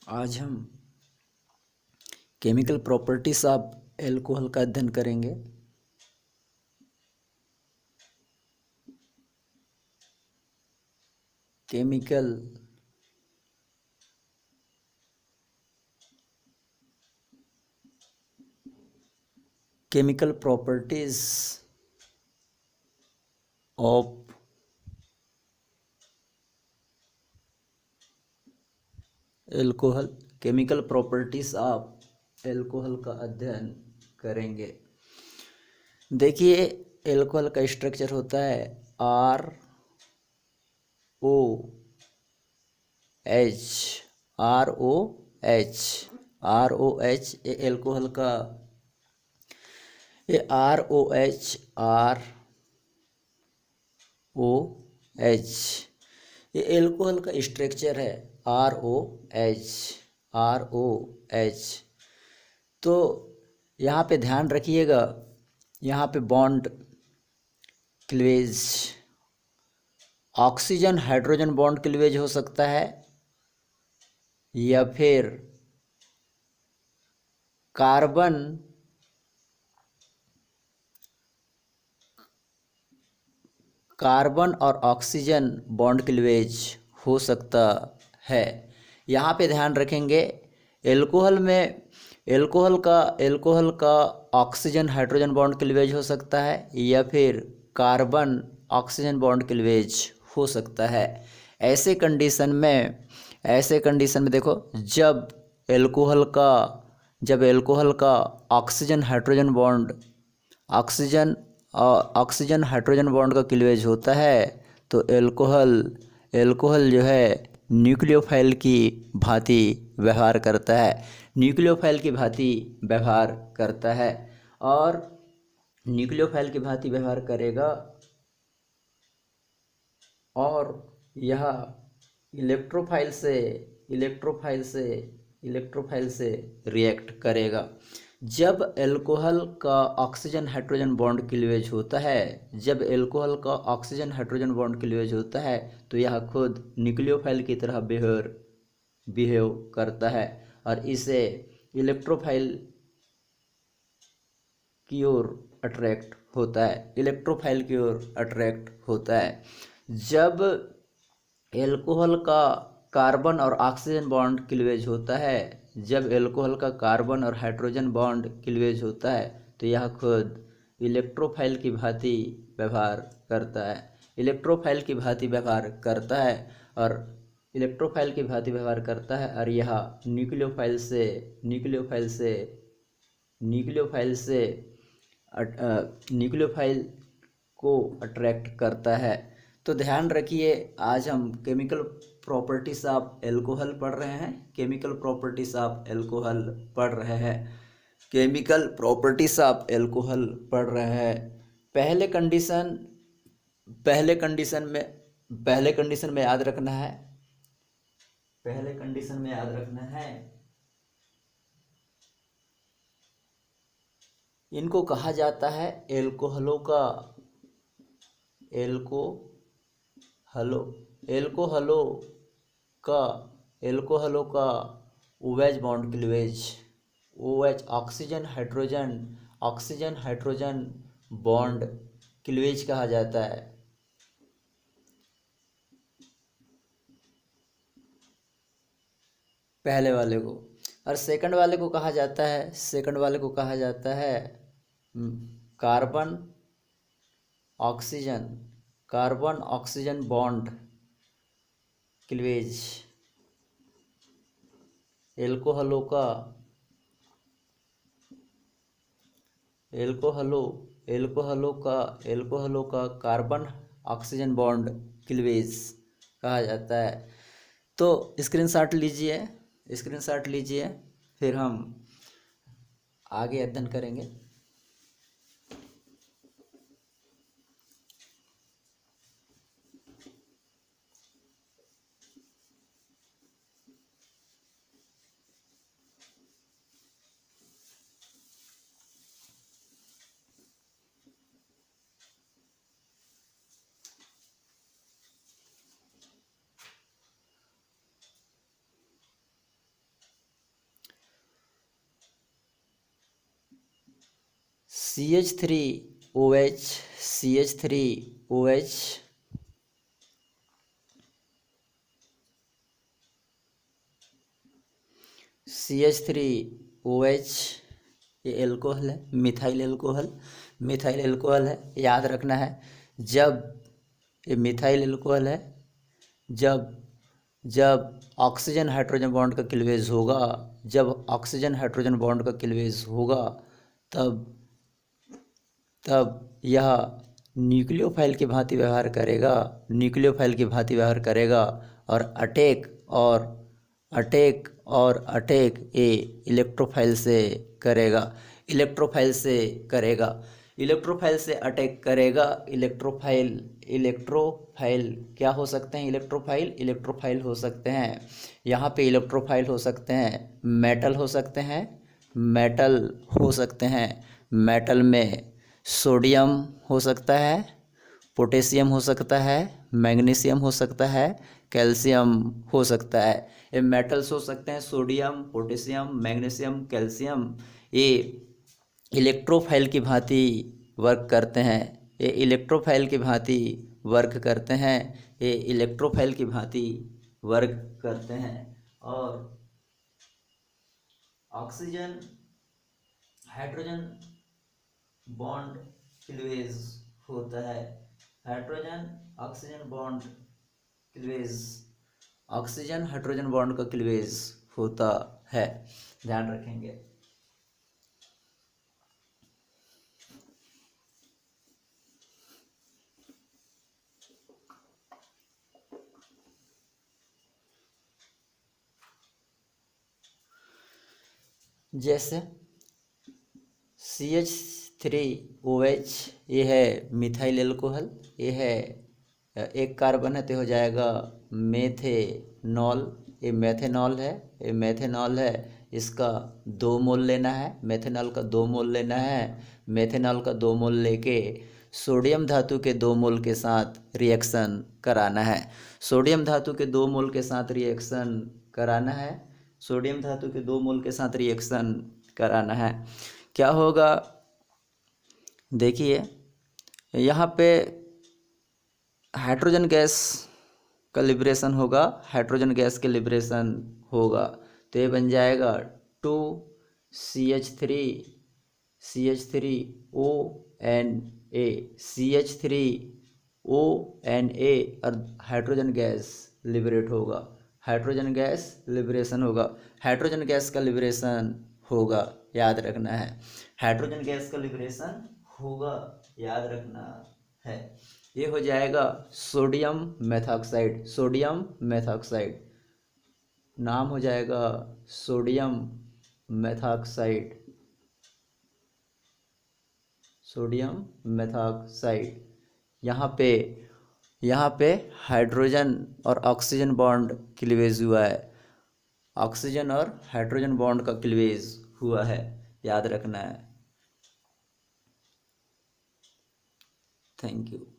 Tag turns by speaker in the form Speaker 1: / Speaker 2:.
Speaker 1: आज हम chemical properties of alcohol का अध्ययन करेंगे। Chemical chemical properties of alcohol chemical properties of alcohol का अध्ययन करेंगे। देखिए, एल्कोहल का स्ट्रक्चर होता है R O H R O H R O H. ये एल्कोहल का ये आर ओ एच ये एल्कोहल का स्ट्रक्चर है आर ओ एच। तो यहाँ पे ध्यान रखिएगा, यहाँ पे bond cleavage oxygen hydrogen bond cleavage हो सकता है या फिर कार्बन और ऑक्सीजन बॉन्ड क्लीवेज हो सकता है। यहाँ पे ध्यान रखेंगे, एल्कोहल का ऑक्सीजन हाइड्रोजन बॉन्ड क्लीवेज हो सकता है या फिर कार्बन ऑक्सीजन बॉन्ड क्लीवेज हो सकता है। ऐसे कंडीशन में देखो, जब एल्कोहल का ऑक्सीजन हाइड्रोजन बॉन्ड का क्लीवेज होता है तो एल्कोहल जो है न्यूक्लियोफाइल की भांति व्यवहार करता है। और न्यूक्लियोफाइल की भांति व्यवहार करेगा और यह इलेक्ट्रोफाइल से रिएक्ट करेगा। जब एल्कोहल का ऑक्सीजन हाइड्रोजन बॉन्ड क्लीवेज होता है तो यह खुद न्यूक्लियोफाइल की तरह बिहेव करता है और इसे इलेक्ट्रोफाइल की ओर अट्रैक्ट होता है। जब एल्कोहल का कार्बन और ऑक्सीजन बॉन्ड क्लीवेज होता है जब एल्कोहल का कार्बन और हाइड्रोजन बॉन्ड क्लीवेज होता है तो यह खुद इलेक्ट्रोफाइल की भांति व्यवहार करता है और यह न्यूक्लियोफाइल को अट्रैक्ट करता है। तो ध्यान रखिए, आज हम केमिकल प्रॉपर्टीज ऑफ एल्कोहल पढ़ रहे हैं। पहले कंडीशन में याद रखना है इनको कहा जाता है एल्कोहलों का ओवेज bond cleavage oxygen hydrogen bond cleavage कहा जाता है। पहले वाले को। और सेकंड वाले को कहा जाता है कार्बन ऑक्सीजन बॉन्ड क्लीवेज। एल्कोहलों का कार्बन ऑक्सीजन बॉन्ड क्लीवेज कहा जाता है। तो स्क्रीनशॉट लीजिए, फिर हम आगे अध्ययन करेंगे। CH3OH CH3OH CH3OH ये एल्कोहल है, मिथाइल एल्कोहल, मिथाइल एल्कोहल है, याद रखना है। जब ये मिथाइल एल्कोहल है, जब जब ऑक्सीजन हाइड्रोजन बॉन्ड का क्लीवेज होगा, जब ऑक्सीजन हाइड्रोजन बॉन्ड का क्लीवेज होगा तब तब यह न्यूक्लियोफाइल की भांति व्यवहार करेगा, न्यूक्लियोफाइल की भांति व्यवहार करेगा और अटैक ये इलेक्ट्रोफाइल से करेगा, इलेक्ट्रोफाइल से करेगा, इलेक्ट्रोफाइल से अटैक करेगा। इलेक्ट्रोफाइल क्या हो सकते हैं? इलेक्ट्रोफाइल हो सकते हैं। यहाँ पे इलेक्ट्रोफाइल हो सकते हैं, मेटल हो सकते हैं, मेटल में सोडियम हो सकता है, पोटेशियम हो सकता है, मैग्नीशियम हो सकता है, कैल्शियम हो सकता है। ये मेटल्स हो सकते हैं, सोडियम, पोटेशियम, मैग्नीशियम, कैल्शियम। ये इलेक्ट्रोफाइल की भांति वर्क करते हैं, ये इलेक्ट्रोफाइल की भांति वर्क करते हैं, ये इलेक्ट्रोफाइल की भांति वर्क करते हैं। और ऑक्सीजन हाइड्रोजन बॉन्ड क्लीवेज होता है, hydrogen oxygen bond cleavage, oxygen hydrogen bond का क्लीवेज होता है, ध्यान रखेंगे। जैसे CH3OH ये है मिथाइल एल्कोहल, ये है एक कार्बन है तो हो जाएगा मेथेनॉल, ये मेथेनॉल है, ये मेथेनॉल है। इसका 2 मोल लेना है, मेथेनॉल का 2 मोल लेना है। मेथेनॉल का 2 मोल लेके सोडियम धातु के 2 मोल के साथ रिएक्शन कराना है, सोडियम धातु के 2 मोल के साथ रिएक्शन कराना है, सोडियम धातु के 2 मोल के साथ रिएक्शन कराना है। क्या होगा? देखिए यहाँ पे हाइड्रोजन गैस का लिबरेशन होगा, हाइड्रोजन गैस के लिबरेशन होगा तो ये बन जाएगा 2CH3ONA, CH3ONA और हाइड्रोजन गैस लिबरेट होगा, हाइड्रोजन गैस लिबरेशन होगा, हाइड्रोजन गैस का लिबरेशन होगा, याद रखना है, हाइड्रोजन गैस का लिबरेशन होगा, याद रखना है। ये हो जाएगा सोडियम मेथॉक्साइड, सोडियम मेथॉक्साइड, नाम हो जाएगा सोडियम मेथॉक्साइड, सोडियम मेथॉक्साइड। यहाँ पे हाइड्रोजन और ऑक्सीजन बॉन्ड क्लीवेज हुआ है, ऑक्सीजन और हाइड्रोजन बॉन्ड का क्लीवेज हुआ है, याद रखना है। Thank you.